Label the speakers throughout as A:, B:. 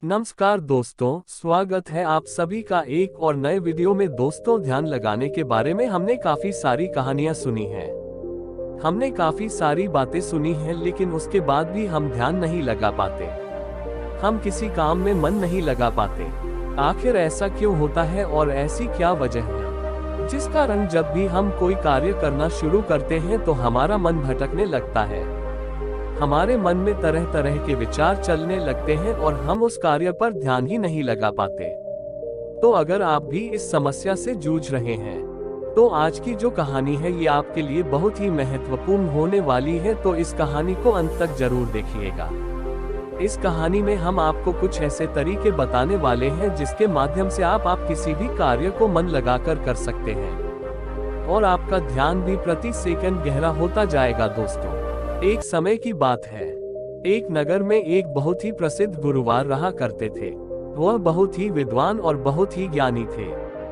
A: नमस्कार दोस्तों, स्वागत है आप सभी का एक और नए वीडियो में। दोस्तों, ध्यान लगाने के बारे में हमने काफी सारी कहानियां सुनी हैं। हमने काफी सारी बातें सुनी हैं, लेकिन उसके बाद भी हम ध्यान नहीं लगा पाते। हम किसी काम में मन नहीं लगा पाते। आखिर ऐसा क्यों होता है और ऐसी क्या वजह है जिस कारण जब भी हम कोई कार्य करना शुरू करते हैं तो हमारा मन भटकने लगता है। हमारे मन में तरह तरह के विचार चलने लगते हैं और हम उस कार्य पर ध्यान ही नहीं लगा पाते। तो अगर आप भी इस समस्या से जूझ रहे हैं तो आज की जो कहानी है ये आपके लिए बहुत ही महत्वपूर्ण होने वाली है, तो इस कहानी को अंत तक जरूर देखिएगा। इस कहानी में हम आपको कुछ ऐसे तरीके बताने वाले हैं जिसके माध्यम से आप किसी भी कार्य को मन लगाकर कर सकते हैं और आपका ध्यान भी प्रति सेकंड गहरा होता जाएगा। दोस्तों, एक समय की बात है। एक नगर में एक बहुत ही प्रसिद्ध गुरुवार रहा करते थे। वह बहुत ही विद्वान और बहुत ही ज्ञानी थे।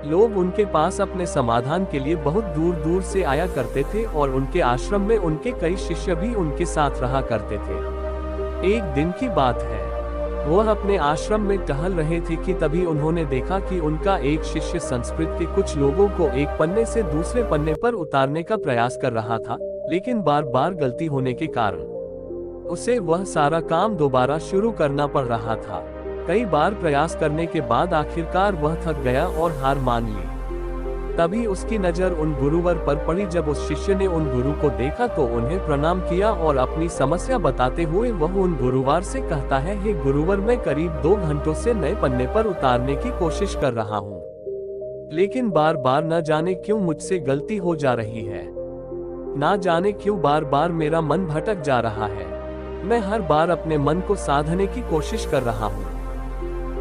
A: लोग उनके पास अपने समाधान के लिए बहुत दूर दूर से आया करते थे और उनके आश्रम में उनके कई शिष्य भी उनके साथ रहा करते थे। एक दिन की बात है, वह अपने आश्रम में टहल रहे थे कि तभी उन्होंने देखा कि उनका एक शिष्य संस्कृत के कुछ लोगों को एक पन्ने से दूसरे पन्ने पर उतारने का प्रयास कर रहा था, लेकिन बार बार गलती होने के कारण उसे वह सारा काम दोबारा शुरू करना पड़ रहा था। कई बार प्रयास करने के बाद आखिरकार वह थक गया और हार मान ली। तभी उसकी नजर उन गुरुवर पर पड़ी। जब उस शिष्य ने उन गुरु को देखा तो उन्हें प्रणाम किया और अपनी समस्या बताते हुए वह उन गुरुवार से कहता है, हे गुरुवर, मैं करीब 2 घंटों से नए पन्ने पर उतारने की कोशिश कर रहा हूँ, लेकिन बार बार न जाने क्यों मुझसे गलती हो जा रही है। ना जाने क्यों बार बार मेरा मन भटक जा रहा है। मैं हर बार अपने मन को साधने की कोशिश कर रहा हूँ,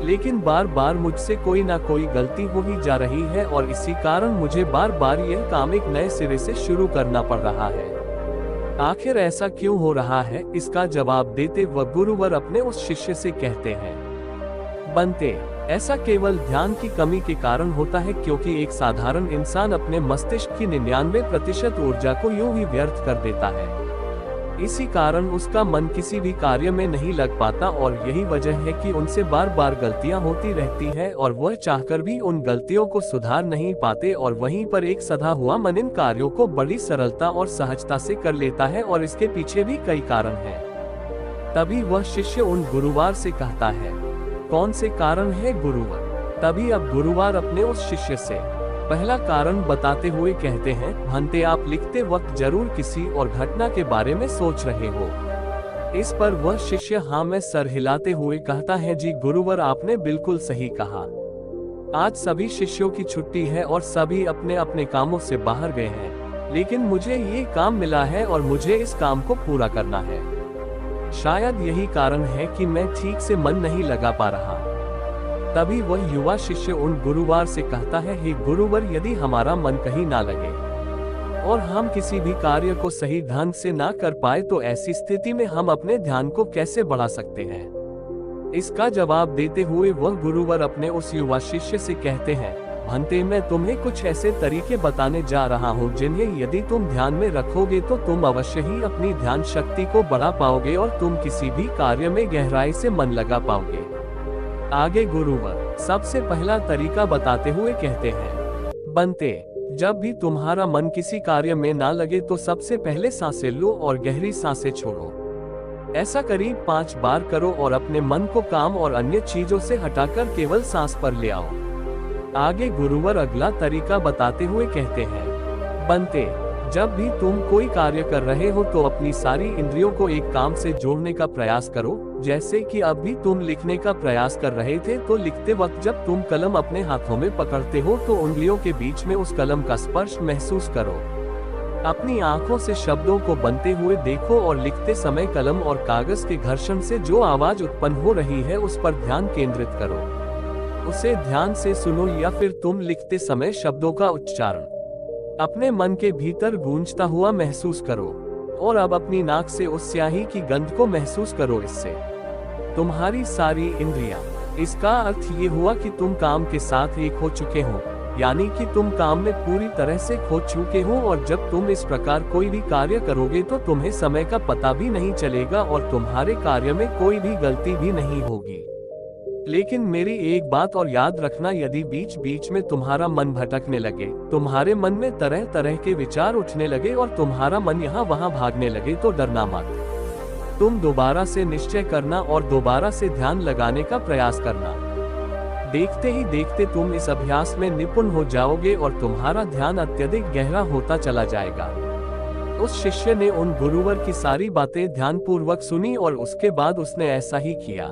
A: लेकिन बार बार मुझसे कोई ना कोई गलती हो ही जा रही है और इसी कारण मुझे बार बार यह काम एक नए सिरे से शुरू करना पड़ रहा है। आखिर ऐसा क्यों हो रहा है? इसका जवाब देते वह गुरुवर अपने उस शिष्य से कहते हैं, बनते, ऐसा केवल ध्यान की कमी के कारण होता है, क्योंकि एक साधारण इंसान अपने मस्तिष्क की 99% ऊर्जा को यूं ही व्यर्थ कर देता है। इसी कारण उसका मन किसी भी कार्य में नहीं लग पाता और यही वजह है कि उनसे बार बार गलतियां होती रहती है और वह चाहकर भी उन गलतियों को सुधार नहीं पाते और वहीं पर एक सधा हुआ मन इन कार्यों को बड़ी सरलता और सहजता से कर लेता है और इसके पीछे भी कई कारण हैं। तभी वह शिष्य उन गुरुवार से कहता है, कौन से कारण है गुरुवर? तभी अब गुरुवार अपने उस शिष्य से पहला कारण बताते हुए कहते हैं, भंते, आप लिखते वक्त जरूर किसी और घटना के बारे में सोच रहे हो। इस पर वह शिष्य हाँ में सर हिलाते हुए कहता है, जी गुरुवर, आपने बिल्कुल सही कहा। आज सभी शिष्यों की छुट्टी है और सभी अपने अपने कामों से बाहर गए हैं, लेकिन मुझे ये काम मिला है और मुझे इस काम को पूरा करना है। शायद यही कारण है कि मैं ठीक से मन नहीं लगा पा रहा। तभी वह युवा शिष्य उन गुरुवार से कहता है, हे गुरुवर, यदि हमारा मन कहीं ना लगे और हम किसी भी कार्य को सही ढंग से ना कर पाए तो ऐसी स्थिति में हम अपने ध्यान को कैसे बढ़ा सकते हैं? इसका जवाब देते हुए वह गुरुवर अपने उस युवा शिष्य से कहते हैं, भंते, मैं तुम्हें कुछ ऐसे तरीके बताने जा रहा हूँ जिन्हें यदि तुम ध्यान में रखोगे तो तुम अवश्य ही अपनी ध्यान शक्ति को बढ़ा पाओगे और तुम किसी भी कार्य में गहराई से मन लगा पाओगे। आगे गुरुवर सबसे पहला तरीका बताते हुए कहते हैं, बनते, जब भी तुम्हारा मन किसी कार्य में ना लगे तो सबसे पहले सांसें लो और गहरी सांसें छोड़ो। ऐसा करीब 5 बार करो और अपने मन को काम और अन्य चीजों से हटाकर केवल सांस पर ले आओ। आगे गुरुवर अगला तरीका बताते हुए कहते हैं, बनते, जब भी तुम कोई कार्य कर रहे हो तो अपनी सारी इंद्रियों को एक काम से जोड़ने का प्रयास करो। जैसे कि अब भी तुम लिखने का प्रयास कर रहे थे तो लिखते वक्त जब तुम कलम अपने हाथों में पकड़ते हो तो उंगलियों के बीच में उस कलम का स्पर्श महसूस करो। अपनी आंखों से शब्दों को बनते हुए देखो और लिखते समय कलम और कागज के घर्षण से जो आवाज उत्पन्न हो रही है उस पर ध्यान केंद्रित करो। उसे ध्यान से सुनो या फिर तुम लिखते समय शब्दों का उच्चारण अपने मन के भीतर गूंजता हुआ महसूस करो और अब अपनी नाक से उस स्याही की गंध को महसूस करो। इससे तुम्हारी सारी इंद्रियां, इसका अर्थ ये हुआ कि तुम काम के साथ एक हो चुके हो, यानी कि तुम काम में पूरी तरह से खो चुके हो और जब तुम इस प्रकार कोई भी कार्य करोगे तो तुम्हें समय का पता भी नहीं चलेगा और तुम्हारे कार्य में कोई भी गलती भी नहीं होगी। लेकिन मेरी एक बात और याद रखना, यदि बीच बीच में तुम्हारा मन भटकने लगे, तुम्हारे मन में तरह तरह के विचार उठने लगे और तुम्हारा मन यहाँ वहाँ भागने लगे, तो डरना मत। तुम दोबारा से निश्चय करना और दोबारा से ध्यान लगाने का प्रयास करना। देखते ही देखते तुम इस अभ्यास में निपुण हो जाओगे और तुम्हारा ध्यान अत्यधिक गहरा होता चला जाएगा। उस शिष्य ने उन गुरुवर की सारी बातें ध्यानपूर्वक सुनी और उसके बाद उसने ऐसा ही किया।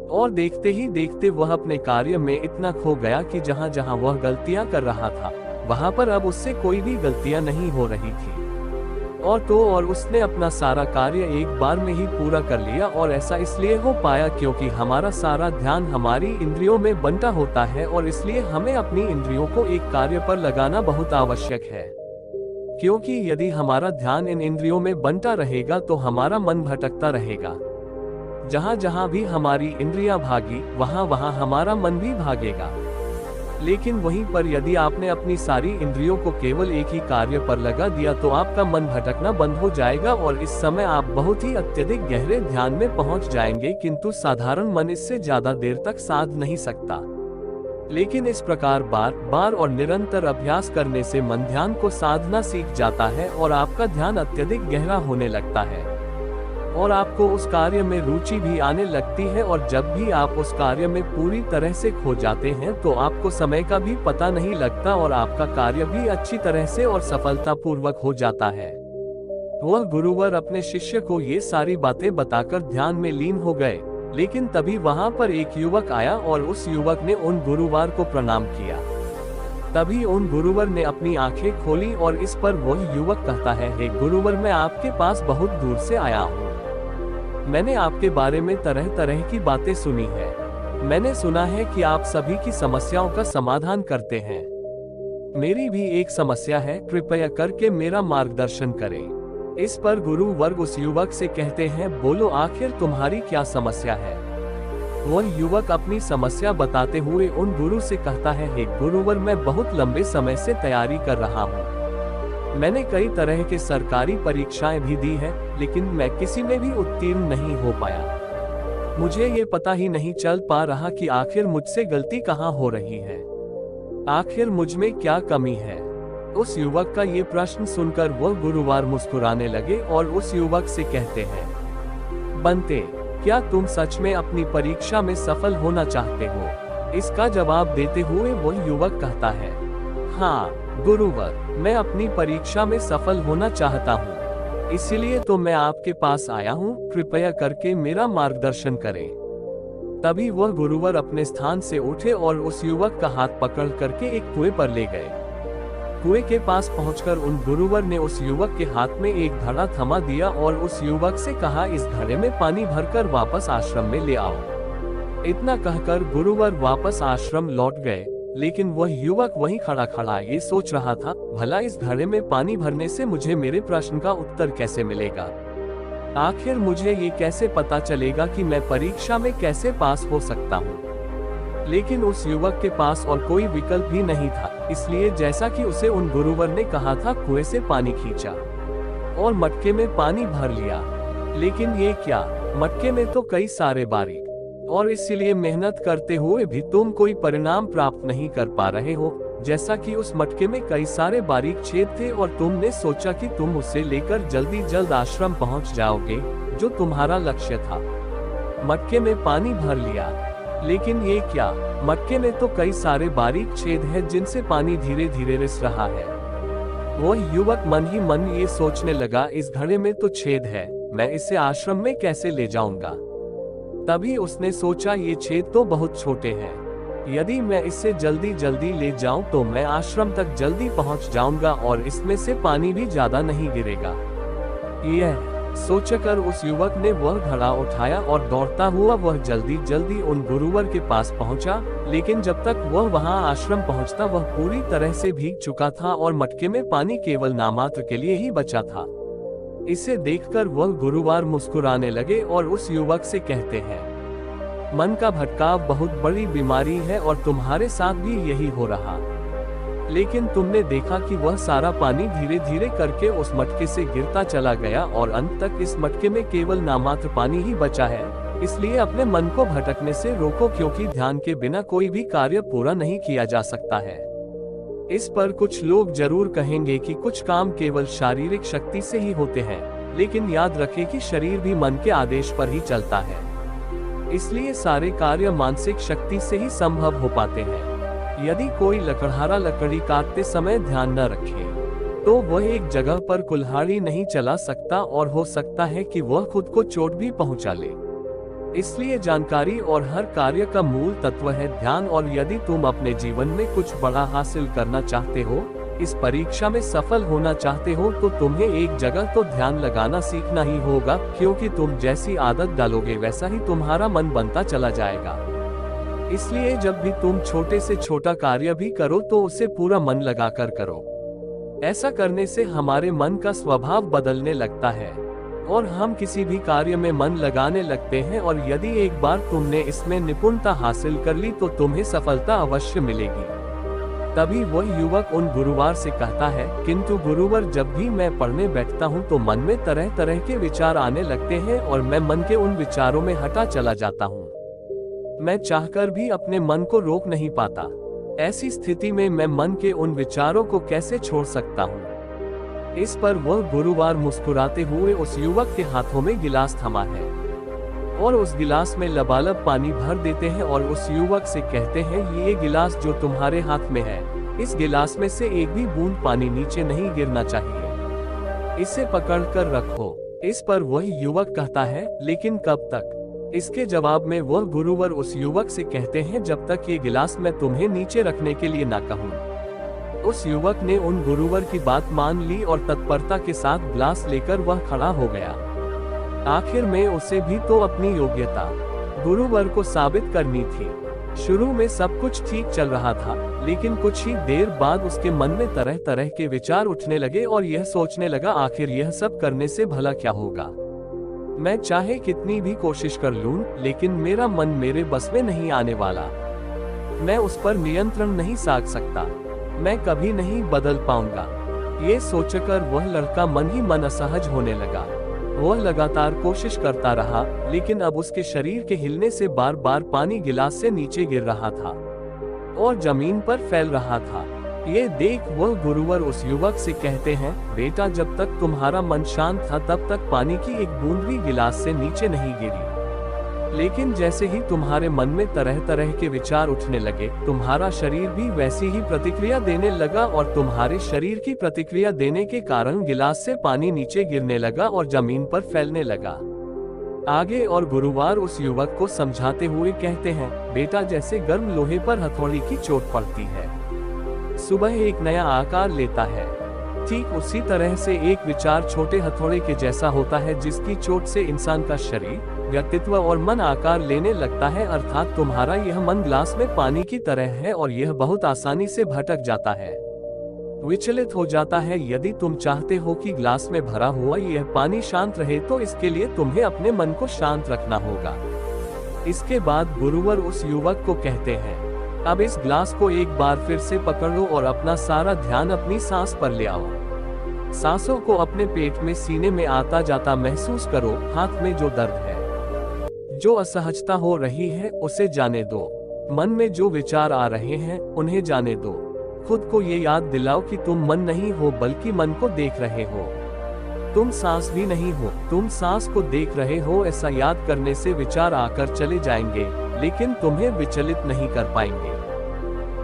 A: और देखते ही देखते वह अपने कार्य में इतना खो गया कि जहां जहां वह गलतियां कर रहा था, वहां पर अब उससे कोई भी गलतियां नहीं हो रही थी। और उसने अपना सारा कार्य एक बार में ही पूरा कर लिया। और ऐसा इसलिए हो पाया क्योंकि हमारा सारा ध्यान हमारी इंद्रियों में बंटा होता है, और इसलिए हमें अपनी इंद्रियों को एक कार्य पर लगाना बहुत आवश्यक है। क्योंकि यदि हमारा ध्यान इन इंद्रियों में बंटा रहेगा तो हमारा मन भटकता रहेगा। जहां जहां भी हमारी इंद्रियां भागी, वहां वहां हमारा मन भी भागेगा। लेकिन वहीं पर यदि आपने अपनी सारी इंद्रियों को केवल एक ही कार्य पर लगा दिया तो आपका मन भटकना बंद हो जाएगा और इस समय आप बहुत ही अत्यधिक गहरे ध्यान में पहुंच जाएंगे, किंतु साधारण मन इससे ज्यादा देर तक साध नहीं सकता। लेकिन इस प्रकार बार बार और निरंतर अभ्यास करने से मन ध्यान को साधना सीख जाता है और आपका ध्यान अत्यधिक गहरा होने लगता है और आपको उस कार्य में रुचि भी आने लगती है। और जब भी आप उस कार्य में पूरी तरह से खो जाते हैं तो आपको समय का भी पता नहीं लगता और आपका कार्य भी अच्छी तरह से और सफलतापूर्वक हो जाता है। वह गुरुवर अपने शिष्य को ये सारी बातें बताकर ध्यान में लीन हो गए। लेकिन तभी वहां पर एक युवक आया और उस युवक ने उन गुरुवर को प्रणाम किया। तभी उन गुरुवर ने अपनी आंखें खोली और इस पर वह युवक कहता है, हे गुरुवर, मैं आपके पास बहुत दूर से आया हूँ। मैंने आपके बारे में तरह तरह की बातें सुनी है। मैंने सुना है कि आप सभी की समस्याओं का समाधान करते हैं। मेरी भी एक समस्या है, कृपया करके मेरा मार्गदर्शन करें। इस पर गुरु वर्ग उस युवक से कहते हैं, बोलो आखिर तुम्हारी क्या समस्या है। वह युवक अपनी समस्या बताते हुए उन गुरु से कहता है, हे गुरुवर, मैं बहुत लंबे समय से तैयारी कर रहा हूँ। मैंने कई तरह के सरकारी परीक्षाएं भी दी है, लेकिन मैं किसी में भी उत्तीर्ण नहीं हो पाया। मुझे ये पता ही नहीं चल पा रहा कि आखिर मुझसे गलती कहाँ हो रही है, आखिर मुझ में क्या कमी है। उस युवक का ये प्रश्न सुनकर वह गुरुवर मुस्कुराने लगे और उस युवक से कहते हैं, बंते, क्या तुम सच में अपनी परीक्षा में सफल होना चाहते हो? इसका जवाब देते हुए वह युवक कहता है, हाँ गुरुवर, मैं अपनी परीक्षा में सफल होना चाहता हूँ, इसलिए तो मैं आपके पास आया हूँ, कृपया करके मेरा मार्गदर्शन करें। तभी वह गुरुवर अपने स्थान से उठे और उस युवक का हाथ पकड़ करके एक कुएं पर ले गए। कुएं के पास पहुंचकर उन गुरुवर ने उस युवक के हाथ में एक घड़ा थमा दिया और उस युवक से कहा, इस घड़े में पानी भरकर वापस आश्रम में ले आओ। इतना कहकर गुरुवर वापस आश्रम लौट गए। लेकिन वह युवक वहीं खड़ा खड़ा ये सोच रहा था, भला इस घड़े में पानी भरने से मुझे मेरे प्रश्न का उत्तर कैसे मिलेगा? आखिर मुझे ये कैसे पता चलेगा कि मैं परीक्षा में कैसे पास हो सकता हूँ? लेकिन उस युवक के पास और कोई विकल्प भी नहीं था, इसलिए जैसा कि उसे उन गुरुवर ने कहा था, कुएं से पानी खींचा और मटके में पानी भर लिया। लेकिन ये क्या, मटके में तो कई सारे बारीक, और इसलिए मेहनत करते हुए भी तुम कोई परिणाम प्राप्त नहीं कर पा रहे हो। जैसा कि उस मटके में कई सारे बारीक छेद थे और तुमने सोचा कि तुम उसे लेकर जल्दी जल्द आश्रम पहुंच जाओगे, जो तुम्हारा लक्ष्य था। मटके में पानी भर लिया, लेकिन ये क्या, मटके में तो कई सारे बारीक छेद हैं जिनसे पानी धीरे धीरे रिस रहा है। वह युवक मन ही मन ये सोचने लगा, इस घड़े में तो छेद है, मैं इसे आश्रम में कैसे ले जाऊंगा? तभी उसने सोचा, ये छेद तो बहुत छोटे हैं, यदि मैं इससे जल्दी जल्दी ले जाऊं तो मैं आश्रम तक जल्दी पहुंच जाऊंगा और इसमें से पानी भी ज्यादा नहीं गिरेगा। यह सोचकर उस युवक ने वह घड़ा उठाया और दौड़ता हुआ वह जल्दी जल्दी उन गुरुवर के पास पहुंचा। लेकिन जब तक वह वहां आश्रम पहुंचता वह पूरी तरह से भीग चुका था और मटके में पानी केवल नामात्र के लिए ही बचा था। इसे देखकर वह गुरुवर मुस्कुराने लगे और उस युवक से कहते हैं, मन का भटकाव बहुत बड़ी बीमारी है और तुम्हारे साथ भी यही हो रहा। लेकिन तुमने देखा कि वह सारा पानी धीरे धीरे करके उस मटके से गिरता चला गया और अंत तक इस मटके में केवल नामात्र पानी ही बचा है। इसलिए अपने मन को भटकने से रोको, क्योंकि ध्यान के बिना कोई भी कार्य पूरा नहीं किया जा सकता है। इस पर कुछ लोग जरूर कहेंगे कि कुछ काम केवल शारीरिक शक्ति से ही होते हैं, लेकिन याद रखें कि शरीर भी मन के आदेश पर ही चलता है। इसलिए सारे कार्य मानसिक शक्ति से ही संभव हो पाते हैं। यदि कोई लकड़हारा लकड़ी काटते समय ध्यान न रखे तो वह एक जगह पर कुल्हाड़ी नहीं चला सकता और हो सकता है कि वह खुद को चोट भी पहुंचा ले। इसलिए जानकारी और हर कार्य का मूल तत्व है ध्यान। और यदि तुम अपने जीवन में कुछ बड़ा हासिल करना चाहते हो, इस परीक्षा में सफल होना चाहते हो, तो तुम्हें एक जगह तो ध्यान लगाना सीखना ही होगा, क्योंकि तुम जैसी आदत डालोगे वैसा ही तुम्हारा मन बनता चला जाएगा। इसलिए जब भी तुम छोटे से छोटा कार्य भी करो तो उसे पूरा मन लगाकर करो। ऐसा करने से हमारे मन का स्वभाव बदलने लगता है और हम किसी भी कार्य में मन लगाने लगते हैं। और यदि एक बार तुमने इसमें निपुणता हासिल कर ली तो तुम्हें सफलता अवश्य मिलेगी। तभी वह युवक उन गुरुवर से कहता है, किंतु गुरुवर, जब भी मैं पढ़ने बैठता हूँ तो मन में तरह तरह के विचार आने लगते हैं और मैं मन के उन विचारों में हटा चला जाता हूँ। मैं चाहकर भी अपने मन को रोक नहीं पाता। ऐसी स्थिति में मैं मन के उन विचारों को कैसे छोड़ सकता हूँ। इस पर वह गुरुवर मुस्कुराते हुए उस युवक के हाथों में गिलास थमा है और उस गिलास में लबालब पानी भर देते हैं और उस युवक से कहते हैं, ये गिलास जो तुम्हारे हाथ में है, इस गिलास में से एक भी बूंद पानी नीचे नहीं गिरना चाहिए, इसे पकड़ कर रखो। इस पर वह युवक कहता है, लेकिन कब तक? इसके जवाब में वह गुरुवर उस युवक से कहते हैं, जब तक ये गिलास मैं तुम्हें नीचे रखने के लिए ना कहूँ। उस युवक ने उन गुरुवर की बात मान ली और तत्परता के साथ गिलास लेकर वह खड़ा हो गया। आखिर में उसे भी तो अपनी योग्यता गुरुवर को साबित करनी थी। शुरू में सब कुछ ठीक चल रहा था, लेकिन कुछ ही देर बाद उसके मन में तरह तरह के विचार उठने लगे और यह सोचने लगा, आखिर यह सब करने से भला क्या होगा। मैं चाहे कितनी भी कोशिश कर लूं, लेकिन मेरा मन मेरे बस में नहीं आने वाला। मैं उस पर नियंत्रण नहीं साध सकता। मैं कभी नहीं बदल पाऊंगा। ये सोचकर वह लड़का मन ही मन असहज होने लगा। वह लगातार कोशिश करता रहा, लेकिन अब उसके शरीर के हिलने से बार बार पानी गिलास से नीचे गिर रहा था और जमीन पर फैल रहा था। ये देख वह गुरुवर उस युवक से कहते हैं, बेटा, जब तक तुम्हारा मन शांत था तब तक पानी की एक बूंद भी गिलास से नीचे नहीं गिरी, लेकिन जैसे ही तुम्हारे मन में तरह तरह के विचार उठने लगे, तुम्हारा शरीर भी वैसी ही प्रतिक्रिया देने लगा और तुम्हारे शरीर की प्रतिक्रिया देने के कारण गिलास से पानी नीचे गिरने लगा और जमीन पर फैलने लगा। आगे और गुरुवर उस युवक को समझाते हुए कहते हैं, बेटा, जैसे गर्म लोहे पर हथौड़ी की चोट पड़ती है, सुबह एक नया आकार लेता है, ठीक उसी तरह से एक विचार छोटे हथौड़े के जैसा होता है, जिसकी चोट से इंसान का शरीर, व्यक्तित्व और मन आकार लेने लगता है। अर्थात तुम्हारा यह मन ग्लास में पानी की तरह है और यह बहुत आसानी से भटक जाता है, विचलित हो जाता है। यदि तुम चाहते हो कि ग्लास में भरा हुआ यह पानी शांत रहे तो इसके लिए तुम्हें अपने मन को शांत रखना होगा। इसके बाद गुरुवर उस युवक को कहते हैं, अब इस ग्लास को एक बार फिर से पकड़ो और अपना सारा ध्यान अपनी सांस पर ले आओ। सांसों को अपने पेट में, सीने में आता जाता महसूस करो। हाथ में जो दर्द है, जो असहजता हो रही है, उसे जाने दो। मन में जो विचार आ रहे हैं, उन्हें जाने दो। खुद को ये याद दिलाओ कि तुम मन नहीं हो, बल्कि मन को देख रहे हो। तुम सांस भी नहीं हो, तुम सांस को देख रहे हो। ऐसा याद करने से विचार आकर चले जाएंगे, लेकिन तुम्हें विचलित नहीं कर पाएंगे।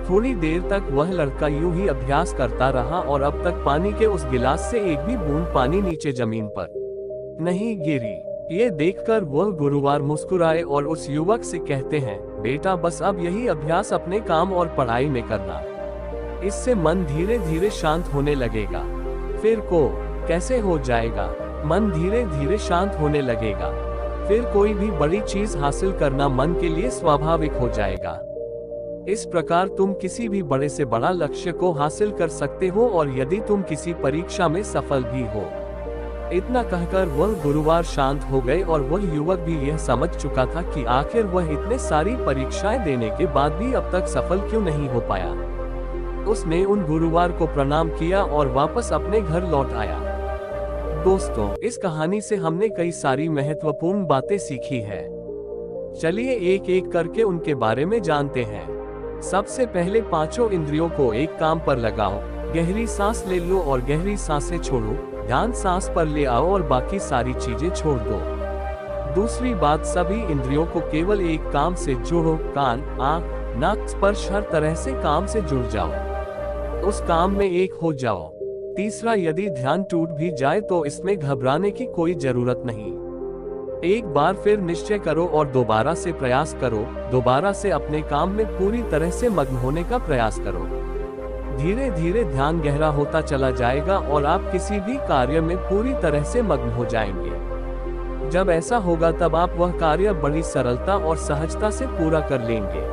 A: थोड़ी देर तक वह लड़का यूं ही अभ्यास करता रहा और अब तक पानी के उस गिलास से एक भी बूंद पानी नीचे जमीन पर नहीं गिरी। ये देखकर वह गुरुवर मुस्कुराए और उस युवक से कहते हैं, बेटा, बस अब यही अभ्यास अपने काम और पढ़ाई में करना। इससे मन धीरे धीरे शांत होने लगेगा। फिर को कैसे हो जाएगा? मन धीरे धीरे शांत होने लगेगा। फिर कोई भी बड़ी चीज हासिल करना मन के लिए स्वाभाविक हो जाएगा। इस प्रकार तुम किसी भी बड़े से बड़ा लक्ष्य को हासिल कर सकते हो और यदि तुम किसी परीक्षा में सफल भी हो। इतना कहकर वह गुरुवर शांत हो गए और वह युवक भी यह समझ चुका था कि आखिर वह इतने सारी परीक्षाएं देने के बाद भी अब तक सफल क्यों नहीं हो पाया। उसने उन गुरुवर को प्रणाम किया और वापस अपने घर लौट आया। दोस्तों, इस कहानी से हमने कई सारी महत्वपूर्ण बातें सीखी है। चलिए एक एक करके उनके बारे में जानते हैं। सबसे पहले पांचों इंद्रियों को एक काम पर लगाओ। गहरी सांस ले लो और गहरी सांसें छोड़ो। ध्यान सांस पर ले आओ और बाकी सारी चीजें छोड़ दो। दूसरी बात, सभी इंद्रियों को केवल एक काम से जोड़ो। कान, आंख, नाक, स्पर्श, हर तरह से काम से जुड़ जाओ, उस काम में एक हो जाओ। तीसरा, यदि ध्यान टूट भी जाए तो इसमें घबराने की कोई जरूरत नहीं। एक बार फिर निश्चय करो और दोबारा से प्रयास करो। दोबारा से अपने काम में पूरी तरह से मग्न होने का प्रयास करो। धीरे धीरे ध्यान गहरा होता चला जाएगा और आप किसी भी कार्य में पूरी तरह से मग्न हो जाएंगे। जब ऐसा होगा तब आप वह कार्य बड़ी सरलता और सहजता से पूरा कर लेंगे।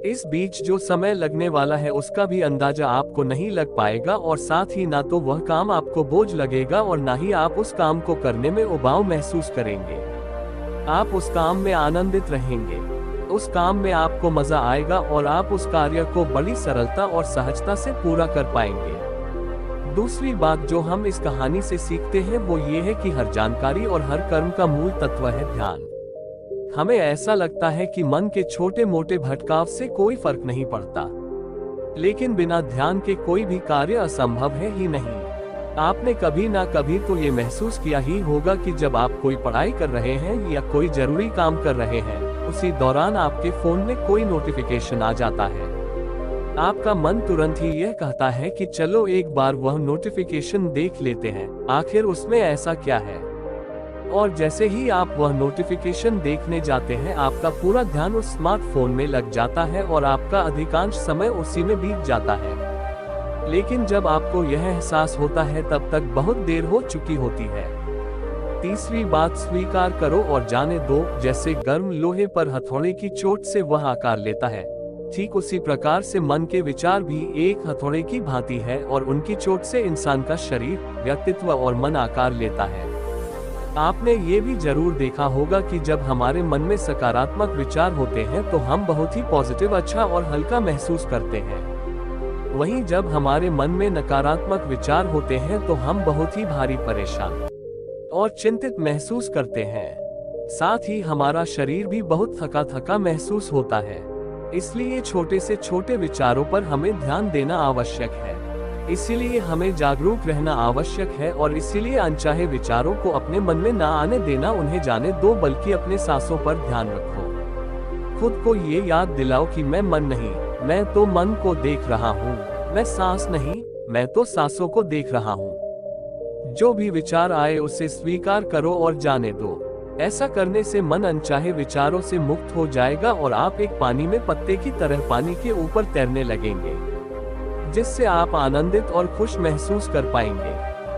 A: इस बीच जो समय लगने वाला है उसका भी अंदाजा आपको नहीं लग पाएगा और साथ ही ना तो वह काम आपको बोझ लगेगा और ना ही आप उस काम को करने में उबाऊ महसूस करेंगे। आप उस काम में आनंदित रहेंगे, उस काम में आपको मजा आएगा और आप उस कार्य को बड़ी सरलता और सहजता से पूरा कर पाएंगे। दूसरी बात जो हम इस कहानी से सीखते हैं वो ये है कि हर जानकारी और हर कर्म का मूल तत्व है ध्यान। हमें ऐसा लगता है कि मन के छोटे मोटे भटकाव से कोई फर्क नहीं पड़ता, लेकिन बिना ध्यान के कोई भी कार्य असंभव है ही नहीं। आपने कभी ना कभी तो ये महसूस किया ही होगा कि जब आप कोई पढ़ाई कर रहे हैं या कोई जरूरी काम कर रहे हैं, उसी दौरान आपके फोन में कोई नोटिफिकेशन आ जाता है। आपका मन तुरंत ही यह कहता है कि चलो एक बार वह नोटिफिकेशन देख लेते हैं, आखिर उसमें ऐसा क्या है। और जैसे ही आप वह नोटिफिकेशन देखने जाते हैं, आपका पूरा ध्यान उस स्मार्टफोन में लग जाता है और आपका अधिकांश समय उसी में बीत जाता है। लेकिन जब आपको यह एहसास होता है तब तक बहुत देर हो चुकी होती है। तीसरी बात, स्वीकार करो और जाने दो। जैसे गर्म लोहे पर हथौड़े की चोट से वह आकार लेता है, ठीक उसी प्रकार से मन के विचार भी एक हथौड़े की भांति है और उनकी चोट से इंसान का शरीर, व्यक्तित्व और मन आकार लेता है। आपने ये भी जरूर देखा होगा कि जब हमारे मन में सकारात्मक विचार होते हैं तो हम बहुत ही पॉजिटिव, अच्छा और हल्का महसूस करते हैं। वहीं जब हमारे मन में नकारात्मक विचार होते हैं तो हम बहुत ही भारी, परेशान और चिंतित महसूस करते हैं। साथ ही हमारा शरीर भी बहुत थका थका महसूस होता है। इसलिए छोटे से छोटे विचारों पर हमें ध्यान देना आवश्यक है। इसीलिए हमें जागरूक रहना आवश्यक है और इसीलिए अनचाहे विचारों को अपने मन में ना आने देना, उन्हें जाने दो, बल्कि अपने सांसों पर ध्यान रखो। खुद को ये याद दिलाओ कि मैं मन नहीं, मैं तो मन को देख रहा हूँ। मैं सांस नहीं, मैं तो सांसों को देख रहा हूँ। जो भी विचार आए उसे स्वीकार करो और जाने दो। ऐसा करने से मन अनचाहे विचारों से मुक्त हो जाएगा और आप एक पानी में पत्ते की तरह पानी के ऊपर तैरने लगेंगे, जिससे आप आनंदित और खुश महसूस कर पाएंगे।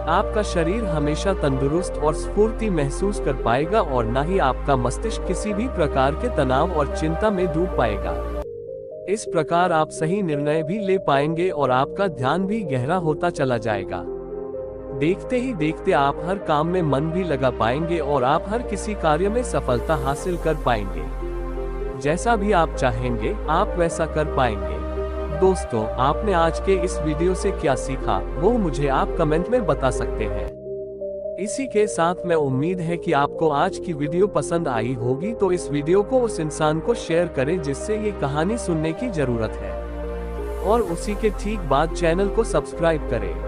A: आपका शरीर हमेशा तंदुरुस्त और स्फूर्ति महसूस कर पाएगा और न ही आपका मस्तिष्क किसी भी प्रकार के तनाव और चिंता में डूब पाएगा। इस प्रकार आप सही निर्णय भी ले पाएंगे और आपका ध्यान भी गहरा होता चला जाएगा। देखते ही देखते आप हर काम में मन भी लगा पाएंगे और आप हर किसी कार्य में सफलता हासिल कर पाएंगे। जैसा भी आप चाहेंगे आप वैसा कर पाएंगे। दोस्तों, आपने आज के इस वीडियो से क्या सीखा वो मुझे आप कमेंट में बता सकते हैं। इसी के साथ मैं उम्मीद है कि आपको आज की वीडियो पसंद आई होगी, तो इस वीडियो को उस इंसान को शेयर करें जिससे ये कहानी सुनने की जरूरत है और उसी के ठीक बाद चैनल को सब्सक्राइब करें।